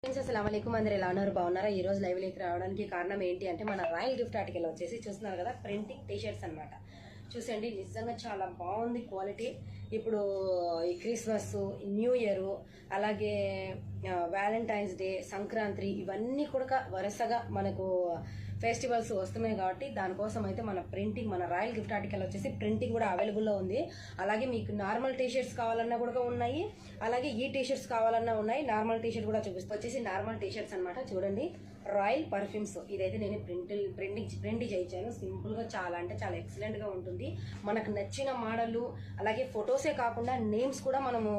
అస్సలాముఅలైకుం అందరూ ఎలా ఉన్నారు బాగున్నారా ఈ రోజు లైవ్ లోకి రావడానికి కారణం ఏంటి అంటే మన రాయల్ గిఫ్ట్ ఆర్టికల్ వచ్చేసి చూస్తున్నారు కదా ప్రింటింగ్ టీ-షర్ట్స్ అన్నమాట చూసండి నిజంగా చాలా బాగుంది క్వాలిటీ ఇప్పుడు ఈ క్రిస్మస్ న్యూ ఇయర్ అలాగే వ్యాలంటైన్స్ డే సంక్రాంతి ఇవన్నీ కూడా వరుసగా మనకు ఫెస్టివల్స్ వస్తున్నాయి కాబట్టి దానికోసం అయితే మన ప్రింటింగ్ మన రాయల్ గిఫ్ట్ ఆర్టికల్ వచ్చేసి ప్రింటింగ్ కూడా అవైలబుల్లో ఉంది. అలాగే మీకు నార్మల్ టీషర్ట్స్ కావాలన్నా కూడా ఉన్నాయి, అలాగే ఈ టీషర్ట్స్ కావాలన్నా ఉన్నాయి. నార్మల్ టీషర్ట్ కూడా చూపిస్తూ వచ్చేసి నార్మల్ టీషర్ట్స్ అనమాట. చూడండి రాయల్ పర్ఫ్యూమ్స్ ఇదైతే నేను ప్రింట్ చేయించాను. సింపుల్ గా చాలా అంటే చాలా ఎక్సలెంట్ గా ఉంటుంది. మనకు నచ్చిన మోడల్ అలాగే ఫొటోసే కాకుండా నేమ్స్ కూడా మనము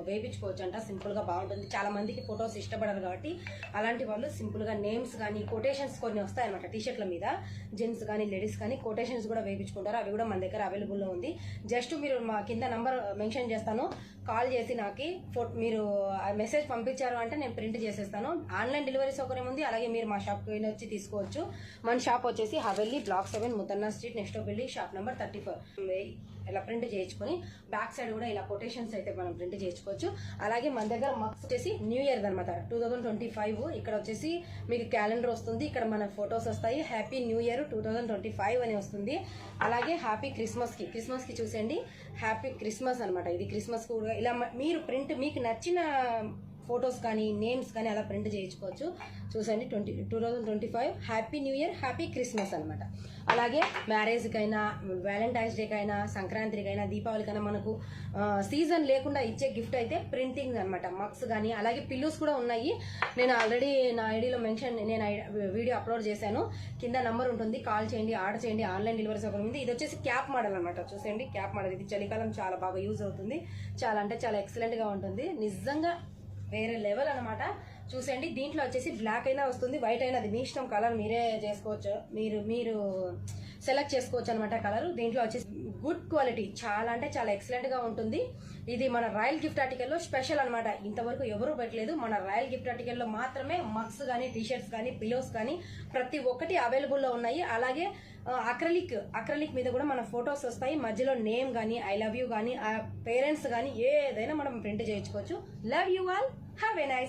వేయించుకోవచ్చు అంట. సింపుల్ గా బాగుంటుంది. చాలా మందికి ఫొటోస్ ఇష్టపడరు కాబట్టి అలాంటి వాళ్ళు సింపుల్ గా నేమ్స్ కానీ కొటేషన్స్ కొన్ని వస్తాయన్నమాట టీషర్ట్ల మీద. జెంట్స్ కానీ లేడీస్ కానీ కొటేషన్స్ కూడా వేయించుకుంటారు. అవి కూడా మన దగ్గర అవైలబుల్లో ఉంది. జస్ట్ మీరు మా కింద నంబర్ మెన్షన్ చేస్తాను, కాల్ చేసి నాకు మీరు మెసేజ్ పంపించారు అంటే నేను ప్రింట్ చేసేస్తాను. ఆన్లైన్ డెలివరీ సౌకర్యం ఉంది. అలాగే మీరు మా షాప్కి వచ్చి తీసుకోవచ్చు. మన షాప్ వచ్చేసి Haveli block 7 Muthanna street next building shop number 34. ఇలా ప్రింట్ చేయించుకొని బ్యాక్ సైడ్ కూడా ఇలా కొటేషన్స్ అయితే మనం ప్రింట్ చేయించుకోవచ్చు. అలాగే మన దగ్గర మక్స్ వచ్చేసి న్యూ ఇయర్ అనమాట 2025. ఇక్కడ వచ్చేసి మీకు క్యాలెండర్ వస్తుంది, ఇక్కడ మన ఫొటోస్ వస్తాయి. హ్యాపీ న్యూ ఇయర్ 2025 అని వస్తుంది. అలాగే హ్యాపీ క్రిస్మస్ కి చూసండి హ్యాపీ క్రిస్మస్ అనమాట. ఇది క్రిస్మస్ కూడా ఇలా మీరు ప్రింట్ మీకు నచ్చిన ఫొటోస్ కానీ నేమ్స్ కానీ అలా ప్రింట్ చేయించుకోవచ్చు. చూసండి 2025 happy new year happy Christmas అనమాట. అలాగే మ్యారేజ్కైనా వ్యాలంటైన్స్ డేకైనా సంక్రాంతికైనా దీపావళికైనా మనకు సీజన్ లేకుండా ఇచ్చే గిఫ్ట్ అయితే ప్రింటింగ్ అనమాట. మగ్స్ కానీ అలాగే పిల్లోస్ కూడా ఉన్నాయి. నేను ఆల్రెడీ నా ఐడిలో నేను వీడియో అప్లోడ్ చేశాను. కింద నంబర్ ఉంటుంది, కాల్ చేయండి, ఆర్డర్ చేయండి. ఆన్లైన్ డెలివరీ సౌకర్యం ఉంది. ఇది వచ్చేసి క్యాప్ మోడల్ అనమాట. చూసండి క్యాప్ మోడల్. ఇది చలికాలం చాలా బాగా యూజ్ అవుతుంది. చాలా అంటే చాలా ఎక్సలెంట్ గా ఉంటుంది. నిజంగా వేరే లెవెల్ అనమాట. చూసండి దీంట్లో వచ్చేసి బ్లాక్ అయినా వస్తుంది, వైట్ అయినా, అది మీ ఇష్టం. కలర్ మీరే చేసుకోవచ్చు, మీరు సెలెక్ట్ చేసుకోవచ్చు అనమాట కలర్. దీంట్లో వచ్చేసి గుడ్ క్వాలిటీ చాలా అంటే చాలా ఎక్సలెంట్ గా ఉంటుంది. ఇది మన రాయల్ గిఫ్ట్ ఆర్టికల్లో స్పెషల్ అనమాట. ఇంతవరకు ఎవరూ పెట్టలేదు. మన రాయల్ గిఫ్ట్ ఆర్టికల్లో మాత్రమే మగ్స్ కానీ టీషర్ట్స్ కానీ పిలోస్ కానీ ప్రతి ఒక్కటి అవైలబుల్లో ఉన్నాయి. అలాగే అక్రలిక్ మీద కూడా మన ఫొటోస్ వస్తాయి. మధ్యలో నేమ్ కానీ ఐ లవ్ యూ కానీ పేరెంట్స్ కానీ ఏదైనా మనం ప్రింట్ చేయించుకోవచ్చు. Love you all, have a nice